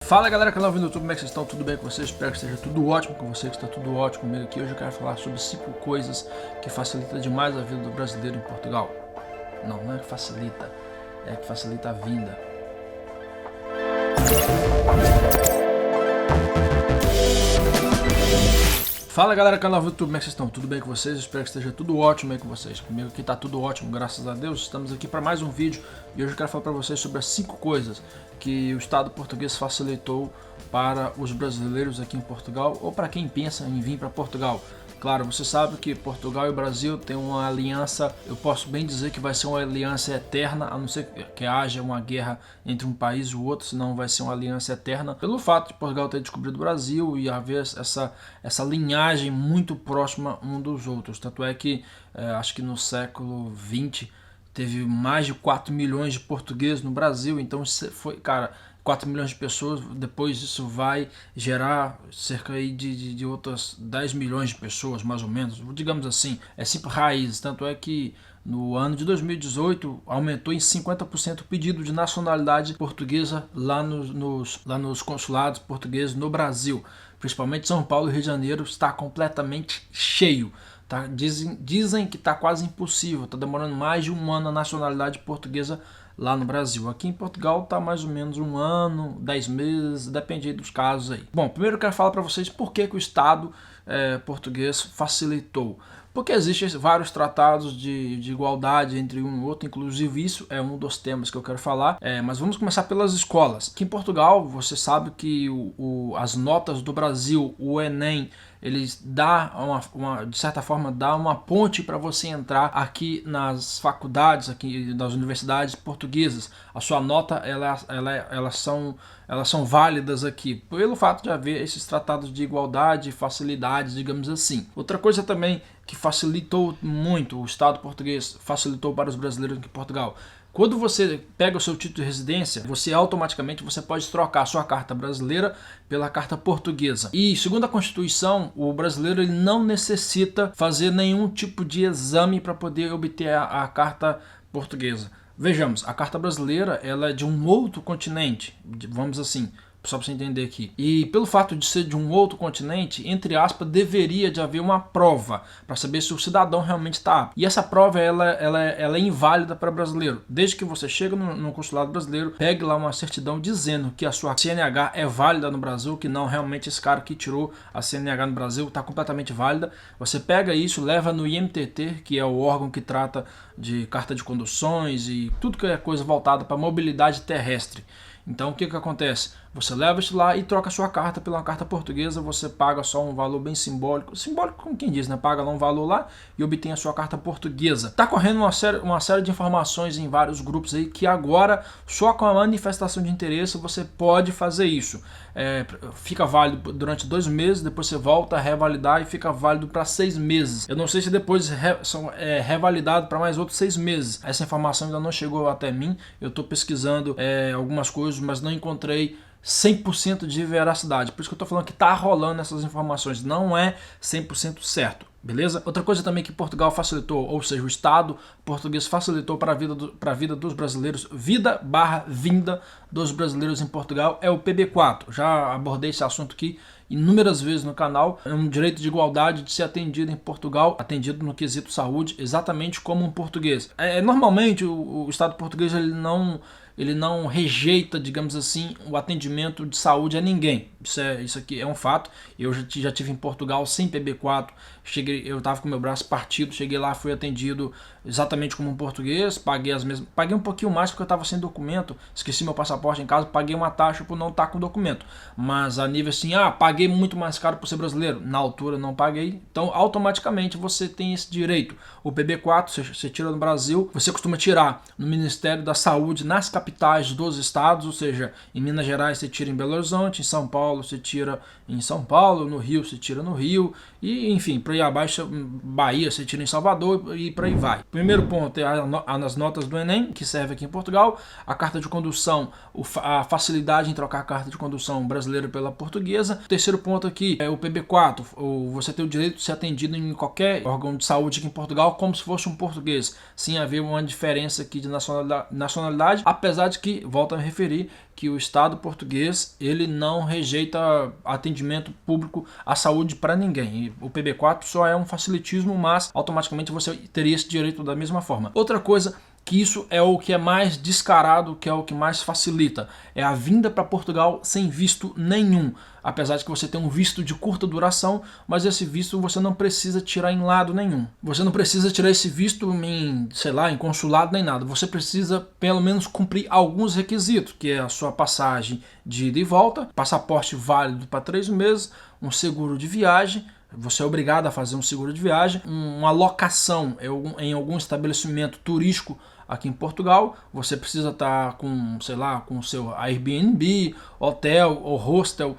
Fala galera, canal do YouTube, como é que vocês estão? Tudo bem com vocês? Espero que esteja tudo ótimo com você, que está tudo ótimo comigo aqui. Hoje eu quero falar sobre 5 coisas que facilitam demais a vida do brasileiro em Portugal. Não é que facilita, é que facilita a vinda. Fala galera, canal do YouTube, como é que vocês estão? Tudo bem com vocês? Espero que esteja tudo ótimo aí com vocês. Comigo aqui tá tudo ótimo, graças a Deus. Estamos aqui para mais um vídeo e hoje eu quero falar para vocês sobre as 5 coisas que o Estado português facilitou para os brasileiros aqui em Portugal ou para quem pensa em vir para Portugal. Claro, você sabe que Portugal e o Brasil têm uma aliança, eu posso bem dizer que vai ser uma aliança eterna, a não ser que haja uma guerra entre um país e o outro, senão vai ser uma aliança eterna, pelo fato de Portugal ter descobrido o Brasil e haver essa linhagem muito próxima um dos outros. Tanto é que, acho que no século XX, teve mais de 4 milhões de portugueses no Brasil, então foi, cara, 4 milhões de pessoas, depois isso vai gerar cerca aí de outras 10 milhões de pessoas, mais ou menos, digamos assim, é sempre raiz. Tanto é que no ano de 2018 aumentou em 50% o pedido de nacionalidade portuguesa lá nos consulados portugueses no Brasil, principalmente São Paulo e Rio de Janeiro está completamente cheio. Tá? Dizem que está quase impossível, está demorando mais de um ano a nacionalidade portuguesa lá no Brasil. Aqui em Portugal está mais ou menos um ano, 10 meses, depende dos casos aí. Bom, primeiro eu quero falar para vocês por que o Estado português facilitou. Porque existem vários tratados de igualdade entre um e outro, inclusive isso é um dos temas que eu quero falar. Mas vamos começar pelas escolas. Aqui em Portugal, você sabe que as notas do Brasil, o Enem, eles dá de certa forma dá uma ponte para você entrar aqui nas faculdades, aqui nas universidades portuguesas. A sua nota elas são válidas aqui pelo fato de haver esses tratados de igualdade e facilidades, digamos assim. Outra coisa também que facilitou muito, o Estado português facilitou para os brasileiros aqui em Portugal. Quando você pega o seu título de residência, você automaticamente pode trocar a sua carta brasileira pela carta portuguesa. E segundo a Constituição, o brasileiro ele não necessita fazer nenhum tipo de exame para poder obter a carta portuguesa. Vejamos, a carta brasileira ela é de um outro continente, vamos assim, só para você entender aqui. E pelo fato de ser de um outro continente, entre aspas, deveria de haver uma prova para saber se o cidadão realmente está apto. E essa prova ela é inválida para brasileiro. Desde que você chega no consulado brasileiro, pegue lá uma certidão dizendo que a sua CNH é válida no Brasil, que não realmente esse cara que tirou a CNH no Brasil está completamente válida. Você pega isso, leva no IMTT, que é o órgão que trata de carta de conduções e tudo que é coisa voltada para mobilidade terrestre. Então o que acontece? Você leva isso lá e troca a sua carta pela carta portuguesa, você paga só um valor bem simbólico, como quem diz, né? Paga lá um valor lá e obtém a sua carta portuguesa. Tá correndo uma série de informações em vários grupos aí que agora, só com a manifestação de interesse, você pode fazer isso. Fica válido durante 2 meses, depois você volta a revalidar e fica válido para 6 meses. Eu não sei se depois são revalidado para mais outros 6 meses. Essa informação ainda não chegou até mim, eu estou pesquisando algumas coisas, mas não encontrei 100% de veracidade, por isso que eu estou falando que está rolando essas informações, não é 100% certo, beleza? Outra coisa também que Portugal facilitou, ou seja, o Estado português facilitou para a vida dos brasileiros, vinda dos brasileiros em Portugal, é o PB4. Já abordei esse assunto aqui inúmeras vezes no canal. É um direito de igualdade de ser atendido em Portugal, atendido no quesito saúde, exatamente como um português. Normalmente o Estado português ele não rejeita, digamos assim, o atendimento de saúde a ninguém. Isso aqui é um fato. Eu já tive em Portugal sem PB4, eu estava com meu braço partido, cheguei lá, fui atendido exatamente como um português, paguei um pouquinho mais porque eu estava sem documento, esqueci meu passaporte em casa, paguei uma taxa por não estar com documento. Mas a nível assim, paguei muito mais caro por ser brasileiro, na altura não paguei, então automaticamente você tem esse direito. O PB4 você tira no Brasil, você costuma tirar no Ministério da Saúde nas capitais dos estados, ou seja, em Minas Gerais você tira em Belo Horizonte, em São Paulo você tira em São Paulo, no Rio você tira no Rio, e enfim, para ir abaixo, Bahia você tira em Salvador e por aí vai. Primeiro ponto é as notas do Enem, que serve aqui em Portugal, a carta de condução, a facilidade em trocar a carta de condução brasileira pela portuguesa. Terceiro ponto aqui é o PB4, você tem o direito de ser atendido em qualquer órgão de saúde aqui em Portugal como se fosse um português, sem haver uma diferença aqui de nacionalidade, apesar Apesar de que, volto a me referir, que o Estado português ele não rejeita atendimento público à saúde para ninguém. E o PB4 só é um facilitismo, mas automaticamente você teria esse direito da mesma forma. Outra coisa, que isso é o que é mais descarado, que é o que mais facilita, é a vinda para Portugal sem visto nenhum. Apesar de que você tem um visto de curta duração, mas esse visto você não precisa tirar em lado nenhum. Você não precisa tirar esse visto em, sei lá, em consulado nem nada. Você precisa pelo menos cumprir alguns requisitos, que é a sua passagem de ida e volta, passaporte válido para 3 meses, um seguro de viagem. Você é obrigado a fazer um seguro de viagem, uma locação em algum estabelecimento turístico aqui em Portugal. Você precisa estar com, sei lá, com o seu Airbnb, hotel ou hostel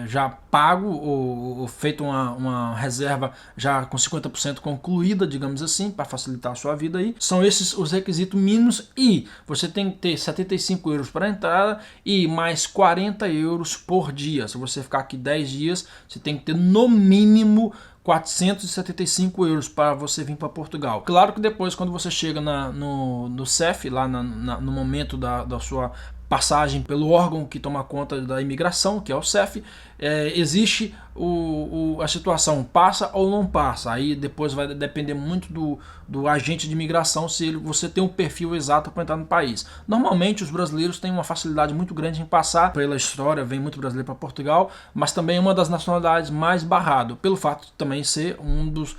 já pago ou feito uma reserva já com 50% concluída, digamos assim, para facilitar a sua vida aí. São esses os requisitos mínimos e você tem que ter 75 euros para a entrada e mais 40 euros por dia. Se você ficar aqui 10 dias, você tem que ter no mínimo 475 euros para você vir para Portugal. Claro que depois, quando você chega no CEF, lá no momento da sua passagem pelo órgão que toma conta da imigração, que é o CEF, existe a situação, passa ou não passa. Aí depois vai depender muito do agente de imigração se você tem um perfil exato para entrar no país. Normalmente os brasileiros têm uma facilidade muito grande em passar, pela história vem muito brasileiro para Portugal, mas também é uma das nacionalidades mais barrado, pelo fato de também ser um dos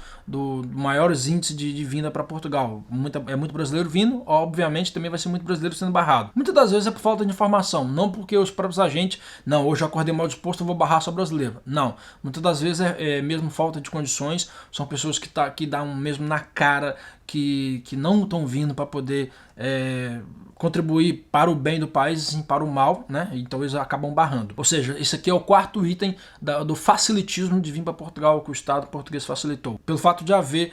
maiores índices de vinda para Portugal. É muito brasileiro vindo, obviamente também vai ser muito brasileiro sendo barrado. Muitas das vezes é por falta de informação, não porque os próprios agentes, não, hoje eu acordei mal disposto, eu vou barrar só brasileiro. Não, muitas das vezes é mesmo falta de condições, são pessoas que dão mesmo na cara que não estão vindo para poder contribuir para o bem do país e sim para o mal, né? Então eles acabam barrando. Ou seja, esse aqui é o quarto item do facilitismo de vir para Portugal, que o Estado português facilitou. Pelo fato de haver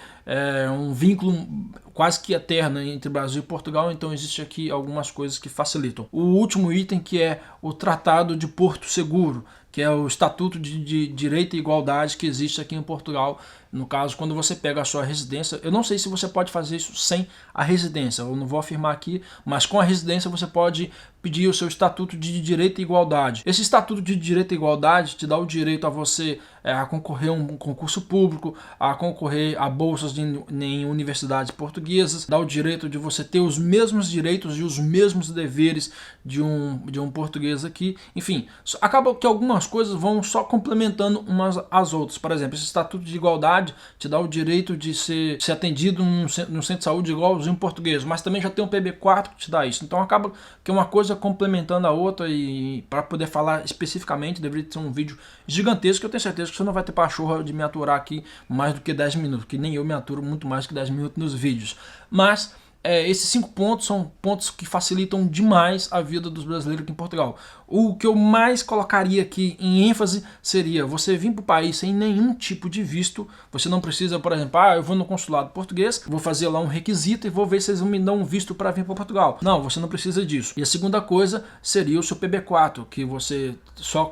um vínculo quase que eterno entre Brasil e Portugal, então existe aqui algumas coisas que facilitam. O último item, que é o Tratado de Porto Seguro, que é o Estatuto de Direito e Igualdade que existe aqui em Portugal. No caso, quando você pega a sua residência, eu não sei se você pode fazer isso sem a residência, eu não vou afirmar aqui, mas com a residência você pode pedir o seu Estatuto de Direito e Igualdade. Esse Estatuto de Direito e Igualdade te dá o direito a você a concorrer a um concurso público, a concorrer a bolsas em universidades portuguesas, dá o direito de você ter os mesmos direitos e os mesmos deveres de um português aqui. Enfim, acaba que algumas coisas vão só complementando umas às outras. Por exemplo, esse Estatuto de Igualdade te dá o direito de ser atendido num centro de saúde igualzinho português, mas também já tem um PB4 que te dá isso. Então acaba que uma coisa complementando a outra, e para poder falar especificamente deveria ser um vídeo gigantesco, que eu tenho certeza que você não vai ter pachorra de me aturar aqui mais do que 10 minutos, que nem eu me aturo muito mais que 10 minutos nos vídeos. Mas esses 5 pontos são pontos que facilitam demais a vida dos brasileiros aqui em Portugal. O que eu mais colocaria aqui em ênfase seria você vir para o país sem nenhum tipo de visto. Você não precisa, por exemplo, eu vou no consulado português, vou fazer lá um requisito e vou ver se eles me dão um visto para vir para Portugal. Não, você não precisa disso. E a segunda coisa seria o seu PB4, que você só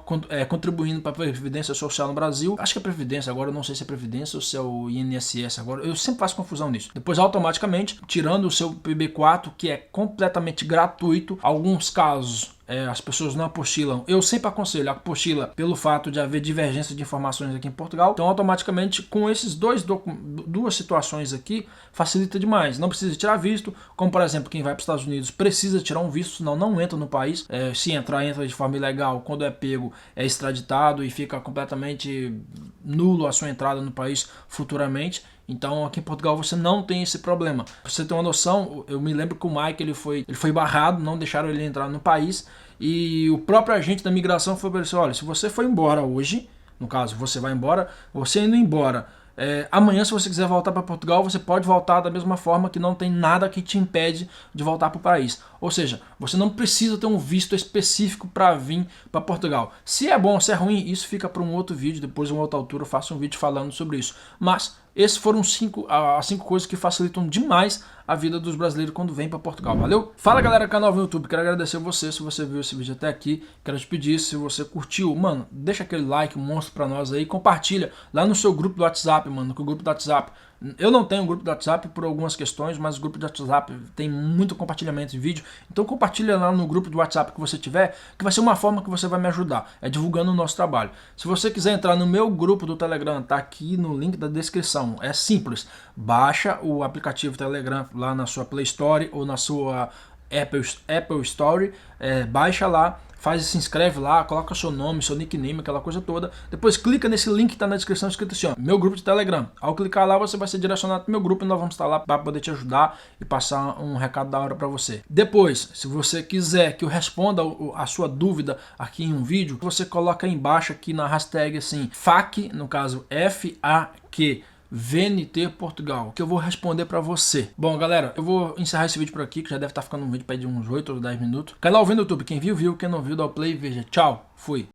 contribuindo para a Previdência Social no Brasil, acho que é Previdência, agora eu não sei se é Previdência ou se é o INSS, agora eu sempre faço confusão nisso. Depois automaticamente, tirando o seu PB4, que é completamente gratuito, alguns casos as pessoas não apostilam. Eu sempre aconselho a apostila pelo fato de haver divergência de informações aqui em Portugal. Então automaticamente com esses duas situações aqui facilita demais. Não precisa tirar visto, como por exemplo quem vai para os Estados Unidos precisa tirar um visto, senão não entra no país. Se entrar, entra de forma ilegal. Quando é pego, é extraditado e fica completamente nulo a sua entrada no país futuramente. Então aqui em Portugal você não tem esse problema. Pra você ter uma noção, eu me lembro que o Mike ele foi barrado, não deixaram ele entrar no país, e o próprio agente da migração foi para ele: olha, se você for embora hoje, no caso você vai embora, você indo embora, amanhã, se você quiser voltar para Portugal, você pode voltar da mesma forma, que não tem nada que te impede de voltar para o país. Ou seja, você não precisa ter um visto específico para vir para Portugal. Se é bom ou se é ruim, isso fica para um outro vídeo. Depois, em uma outra altura, eu faço um vídeo falando sobre isso. Mas esses foram as 5 coisas que facilitam demais a vida dos brasileiros quando vêm para Portugal. Valeu? Fala galera, canal no YouTube. Quero agradecer a você se você viu esse vídeo até aqui. Quero te pedir, se você curtiu, mano, deixa aquele like monstro para nós aí. Compartilha lá no seu grupo do WhatsApp, mano, que o grupo do WhatsApp Eu não tenho um grupo do WhatsApp por algumas questões, mas o grupo do WhatsApp tem muito compartilhamento de vídeo. Então compartilha lá no grupo do WhatsApp que você tiver, que vai ser uma forma que você vai me ajudar, é divulgando o nosso trabalho. Se você quiser entrar no meu grupo do Telegram, tá aqui no link da descrição. É simples, baixa o aplicativo Telegram lá na sua Play Store ou na sua Apple Store, baixa lá, se inscreve lá, coloca seu nome, seu nickname, aquela coisa toda. Depois clica nesse link que está na descrição escrito assim, ó, meu grupo de Telegram. Ao clicar lá, você vai ser direcionado para o meu grupo e nós vamos estar lá para poder te ajudar e passar um recado da hora para você. Depois, se você quiser que eu responda a sua dúvida aqui em um vídeo, você coloca aí embaixo aqui na hashtag assim, FAQ, no caso FAQ. VNT Portugal, que eu vou responder pra você. Bom, galera, eu vou encerrar esse vídeo por aqui, que já deve estar ficando um vídeo de uns 8 ou 10 minutos. Canal vindo no YouTube, quem viu, viu, quem não viu, dá o play e veja. Tchau, fui.